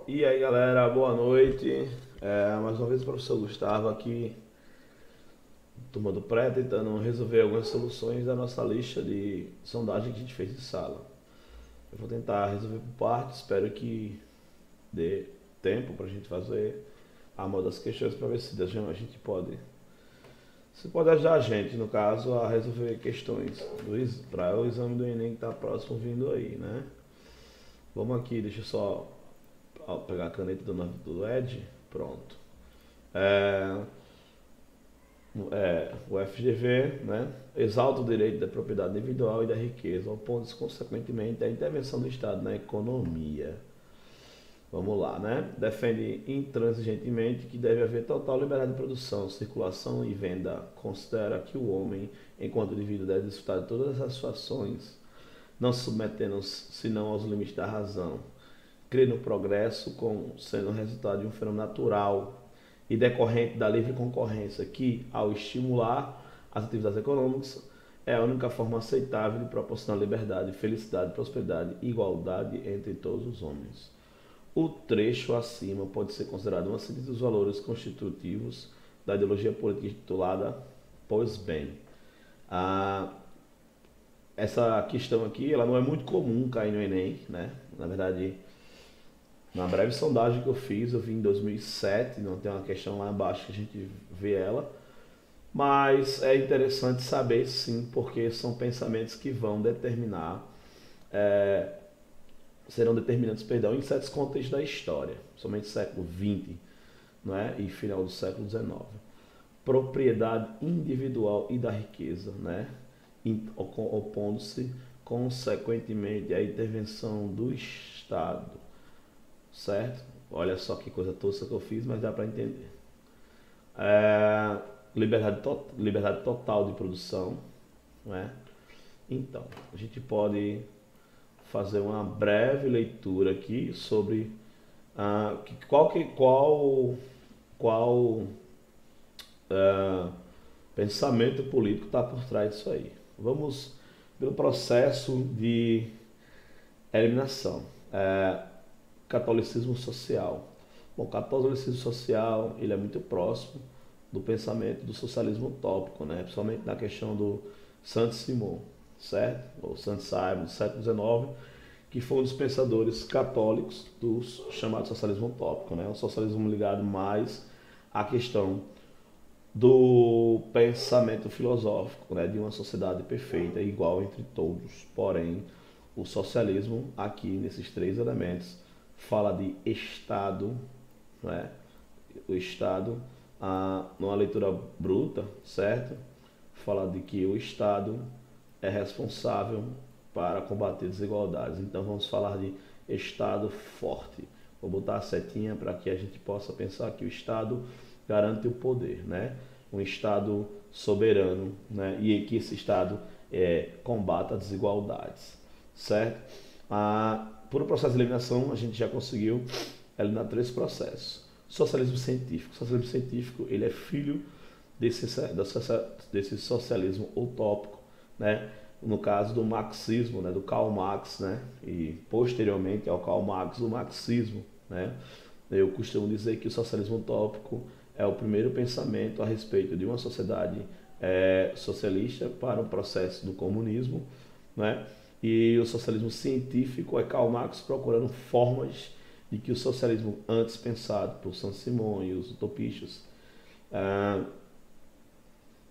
E aí galera, boa noite. Mais uma vez o professor Gustavo aqui, turma do pré, tentando resolver algumas soluções da nossa lista de sondagem que a gente fez de sala. Eu vou tentar resolver por partes, espero que dê tempo para a gente fazer a moda das questões para ver se a gente pode. Você pode ajudar a gente, no caso, a resolver questões para o exame do Enem que está próximo vindo aí, né? Vamos aqui, deixa eu só pegar a caneta do Ed. Pronto. É, o FGV, né, exalta o direito da propriedade individual e da riqueza, opondo-se consequentemente à intervenção do Estado na economia. Vamos lá, né? Defende intransigentemente que deve haver total liberdade de produção, circulação e venda. Considera que o homem, enquanto indivíduo, deve desfrutar de todas as suas ações, não se submetendo-se senão aos limites da razão. Crê no progresso como sendo resultado de um fenômeno natural e decorrente da livre concorrência, que, ao estimular as atividades econômicas, é a única forma aceitável de proporcionar liberdade, felicidade, prosperidade e igualdade entre todos os homens. O trecho acima pode ser considerado uma síntese dos valores constitutivos da ideologia política titulada Pois Bem. Essa questão aqui ela não é muito comum cair no Enem, né? Na verdade, na breve sondagem que eu fiz, eu vi em 2007, não tem uma questão lá embaixo que a gente vê ela, mas é interessante saber sim, porque são pensamentos que vão determinar, é, serão determinantes, perdão, em certos contextos da história, somente século XX, não é? E final do século XIX. Propriedade individual e da riqueza, né? Opondo-se consequentemente à intervenção do Estado, certo? Olha só que coisa tosca que eu fiz, mas dá para entender. É, liberdade total de produção, não é? Então, a gente pode fazer uma breve leitura aqui sobre qual pensamento político está por trás disso aí. Vamos pelo processo de eliminação. Catolicismo social. Bom, o catolicismo social ele é muito próximo do pensamento do socialismo utópico, né? Principalmente na questão do Saint-Simon, certo? Ou Saint-Simon, do século XIX, que foi um dos pensadores católicos do chamado socialismo utópico, né? O socialismo ligado mais à questão do pensamento filosófico, né? De uma sociedade perfeita e igual entre todos. Porém, o socialismo, aqui nesses três elementos, fala de Estado, né? O Estado, numa leitura bruta, certo? Fala de que o Estado é responsável para combater desigualdades. Então vamos falar de Estado forte. Vou botar a setinha para que a gente possa pensar que o Estado garante o poder, né? Um Estado soberano, né? E que esse Estado combata desigualdades, certo? Por um processo de eliminação, a gente já conseguiu eliminar três processos. Socialismo científico. O socialismo científico ele é filho desse socialismo utópico, né? No caso do marxismo, né? Do Karl Marx, né? E posteriormente ao Karl Marx, o marxismo, né? Eu costumo dizer que o socialismo utópico é o primeiro pensamento a respeito de uma sociedade socialista para o processo do comunismo, né? E o socialismo científico é Karl Marx procurando formas de que o socialismo antes pensado por Saint-Simon e os utopistas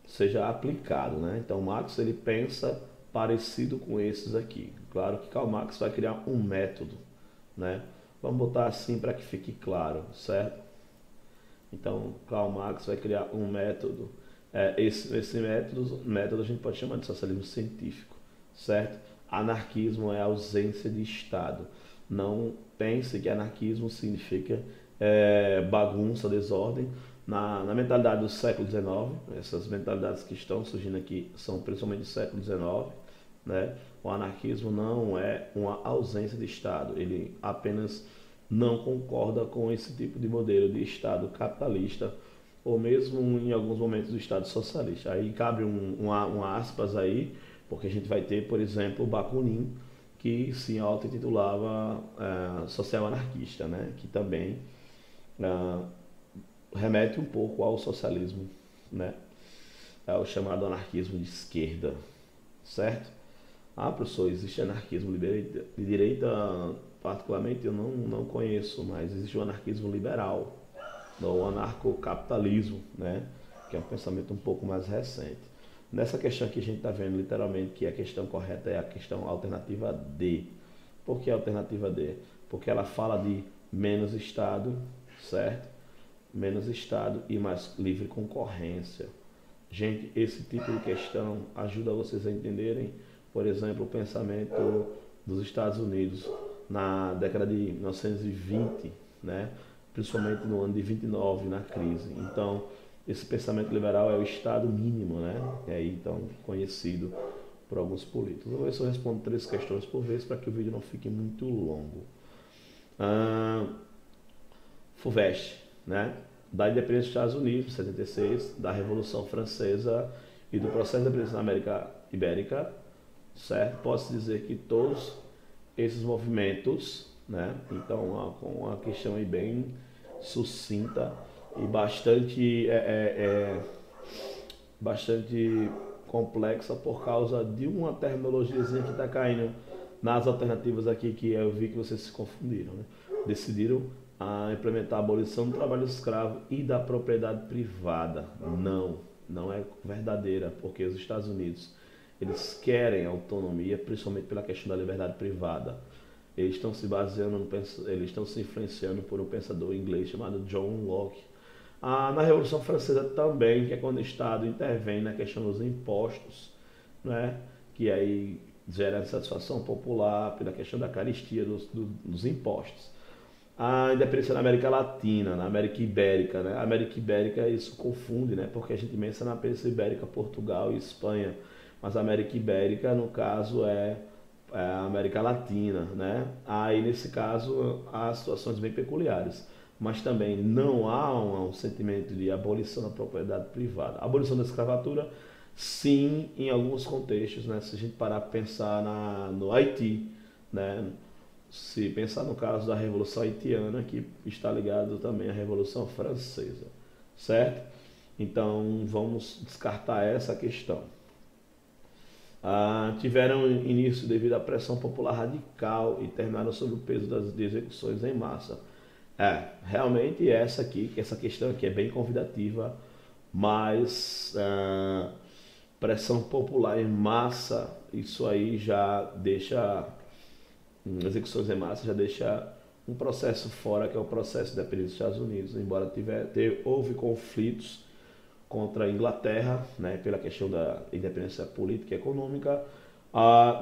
seja aplicado, né? Então Marx ele pensa parecido com esses aqui. Claro que Karl Marx vai criar um método, né? Vamos botar assim para que fique claro, certo? Então Karl Marx vai criar um método. Esse método a gente pode chamar de socialismo científico, certo? Anarquismo é a ausência de Estado. Não pense que anarquismo significa bagunça, desordem. Na mentalidade do século XIX, essas mentalidades que estão surgindo aqui são principalmente do século XIX, né? O anarquismo não é uma ausência de Estado, ele apenas não concorda com esse tipo de modelo de Estado capitalista ou mesmo em alguns momentos do Estado socialista. Aí cabe um aspas aí, porque a gente vai ter, por exemplo, o Bakunin, que se auto-intitulava social anarquista, né? Que também ah, remete um pouco ao socialismo, né? É o chamado anarquismo de esquerda, certo? Ah, professor, existe anarquismo de direita, particularmente eu não conheço, mas existe o anarquismo liberal, ou anarcocapitalismo, né? Que é um pensamento um pouco mais recente. Nessa questão que a gente está vendo literalmente que a questão correta é a questão alternativa D. Por que a alternativa D? Porque ela fala de menos Estado, certo? Menos Estado e mais livre concorrência. Gente, esse tipo de questão ajuda vocês a entenderem, por exemplo, o pensamento dos Estados Unidos na década de 1920, né? Principalmente no ano de 29, na crise. Então, esse pensamento liberal é o Estado mínimo, né? É aí, então, conhecido por alguns políticos. Eu vou ver se eu respondo 3 questões por vez para que o vídeo não fique muito longo. Ah, FUVEST, né? Da independência dos Estados Unidos, 76, da Revolução Francesa e do processo de independência na América Ibérica, certo? Posso dizer que todos esses movimentos, né? Então, com uma questão aí bem sucinta e bastante complexa por causa de uma terminologiazinha que está caindo nas alternativas aqui que eu vi que vocês se confundiram, né? Decidiram implementar a abolição do trabalho escravo e da propriedade privada. Não é verdadeira, porque os Estados Unidos eles querem autonomia, principalmente pela questão da liberdade privada. Eles estão se baseando, eles estão se influenciando por um pensador inglês chamado John Locke. Na Revolução Francesa também, que é quando o Estado intervém na questão dos impostos, né? Que aí gera insatisfação popular pela questão da carestia dos impostos. A independência na América Latina, na América Ibérica, né? A América Ibérica isso confunde, né? Porque a gente pensa na Península Ibérica, Portugal e Espanha, mas a América Ibérica, no caso, é a América Latina, né? Aí, nesse caso, há situações bem peculiares, mas também não há um sentimento de abolição da propriedade privada. A abolição da escravatura, sim, em alguns contextos, né? Se a gente parar para pensar no Haiti, né? Se pensar no caso da Revolução Haitiana, que está ligado também à Revolução Francesa, certo? Então, vamos descartar essa questão. Tiveram início devido à pressão popular radical e terminaram sob o peso das execuções em massa. Realmente essa questão aqui é bem convidativa, mas pressão popular em massa, isso aí já deixa execuções em massa, já deixa um processo fora, que é o processo da independência dos Estados Unidos, embora houve conflitos contra a Inglaterra, né, pela questão da independência política e econômica,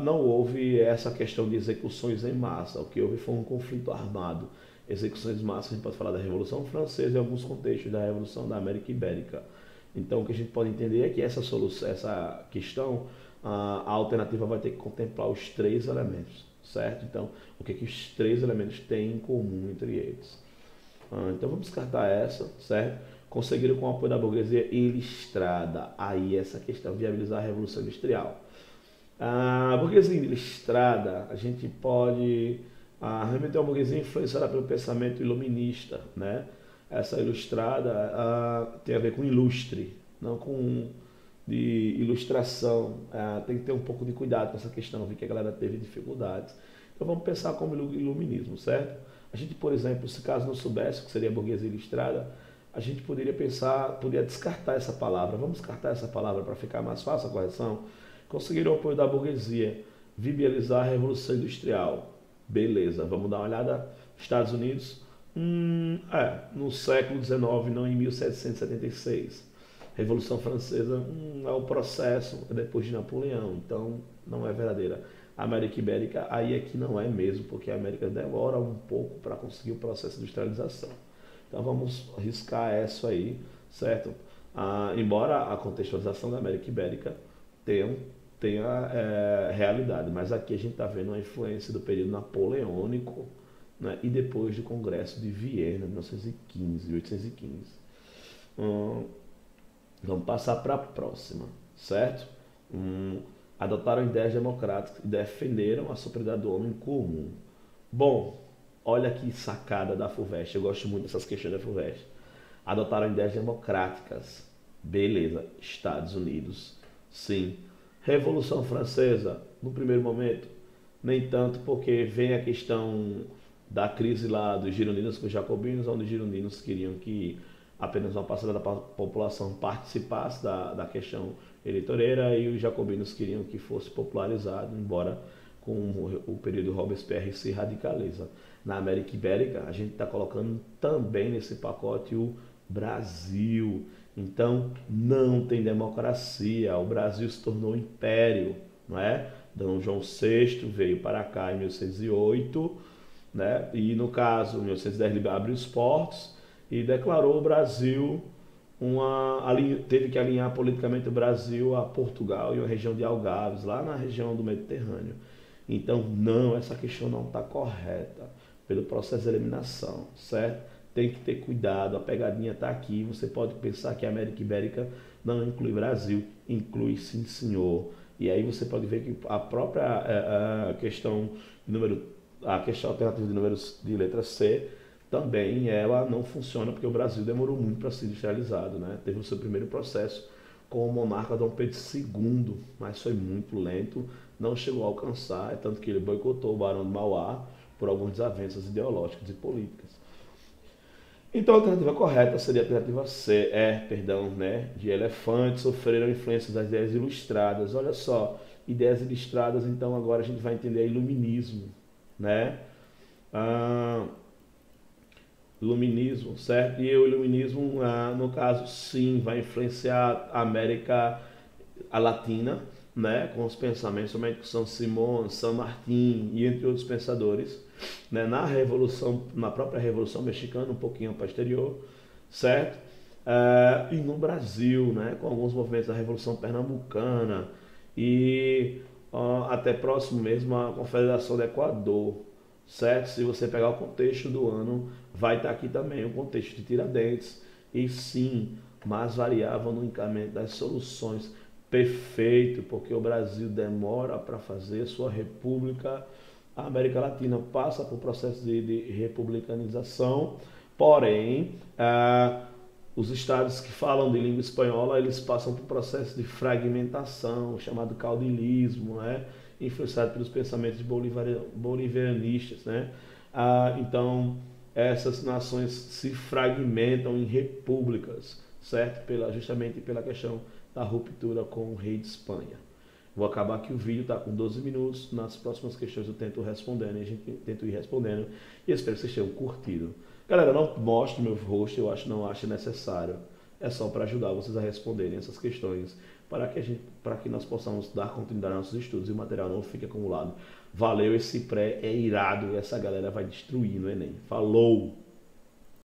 não houve essa questão de execuções em massa. O que houve foi um conflito armado. Execuções em massa, a gente pode falar da Revolução Francesa e alguns contextos da Revolução da América Ibérica. Então, o que a gente pode entender é que essa questão, a alternativa vai ter que contemplar os 3 elementos, certo? Então, o que os 3 elementos têm em comum entre eles? Então, vamos descartar essa, certo? Conseguiram, com o apoio da burguesia ilustrada, aí essa questão, viabilizar a Revolução Industrial. A burguesia ilustrada, a gente pode remeter a uma burguesia influenciada pelo pensamento iluminista, né? Essa ilustrada tem a ver com ilustre, não com de ilustração. Tem que ter um pouco de cuidado com essa questão, eu vi que a galera teve dificuldades. Então vamos pensar como iluminismo, certo? A gente, por exemplo, se caso não soubesse o que seria a burguesia ilustrada, a gente poderia descartar essa palavra. Vamos descartar essa palavra para ficar mais fácil a correção. Conseguiram o apoio da burguesia, viabilizar a Revolução Industrial. Beleza, vamos dar uma olhada. Estados Unidos, no século XIX, não em 1776. Revolução Francesa, é o processo depois de Napoleão, então não é verdadeira. A América Ibérica, aí é que não é mesmo, porque a América demora um pouco para conseguir o processo de industrialização. Então vamos riscar isso aí, certo? Embora a contextualização da América Ibérica tenha realidade, mas aqui a gente está vendo a influência do período napoleônico, né, e depois do Congresso de Viena, 1815. Vamos passar para a próxima, certo? adotaram ideias democráticas e defenderam a superioridade do homem comum. Bom, olha que sacada da FUVEST, eu gosto muito dessas questões da FUVEST. Adotaram ideias democráticas. Beleza, Estados Unidos, sim. Revolução Francesa, no primeiro momento, nem tanto, porque vem a questão da crise lá dos girondinos com os jacobinos, onde os girondinos queriam que apenas uma parcela da população participasse da questão eleitoreira e os jacobinos queriam que fosse popularizado, embora com o período Robespierre se radicaliza. Na América Ibérica, a gente está colocando também nesse pacote o Brasil. Então, não tem democracia. O Brasil se tornou um império, não é? Dom João VI veio para cá em 1608, né? E no caso, em 1810 ele abriu os portos e declarou o Brasil teve que alinhar politicamente o Brasil a Portugal e a região de Algarves, lá na região do Mediterrâneo. Então, não, essa questão não está correta pelo processo de eliminação, certo? Tem que ter cuidado, a pegadinha está aqui. Você pode pensar que a América Ibérica não inclui Brasil, inclui sim, senhor. E aí você pode ver que a própria a questão alternativa de números de letra C também ela não funciona porque o Brasil demorou muito para ser industrializado, né? Teve o seu primeiro processo com o monarca Dom Pedro II, mas foi muito lento, não chegou a alcançar, tanto que ele boicotou o Barão de Mauá por algumas desavenças ideológicas e políticas. Então a alternativa correta seria a alternativa C, né? De elefantes sofreram influência das ideias ilustradas. Olha só, ideias ilustradas, então agora a gente vai entender iluminismo, né? Iluminismo, certo? E o iluminismo, no caso, sim, vai influenciar a América Latina, né? Com os pensamentos, somente com São Simão, São Martín e entre outros pensadores, né? Na própria Revolução Mexicana, um pouquinho posterior, certo? E no Brasil, né? Com alguns movimentos da Revolução Pernambucana e até próximo mesmo à Confederação do Equador, certo? Se você pegar o contexto do ano, vai estar aqui também o contexto de Tiradentes, e sim, mas variava no encaminhamento das soluções. Perfeito, porque o Brasil demora para fazer sua república, a América Latina passa por processo de republicanização, porém, os estados que falam de língua espanhola, eles passam por processo de fragmentação, chamado caudilismo, né? Influenciado pelos pensamentos bolivarianistas, né? Então, essas nações se fragmentam em repúblicas, certo? Justamente pela questão da ruptura com o rei de Espanha. Vou acabar aqui o vídeo, tá com 12 minutos. Nas próximas questões eu tento respondendo, e a gente tenta ir respondendo. E espero que vocês tenham curtido. Galera, não mostro meu rosto, não acho necessário. É só para ajudar vocês a responderem essas questões, para que nós possamos dar continuidade aos nossos estudos e o material não fique acumulado. Valeu, esse pré é irado e essa galera vai destruir no Enem. Falou!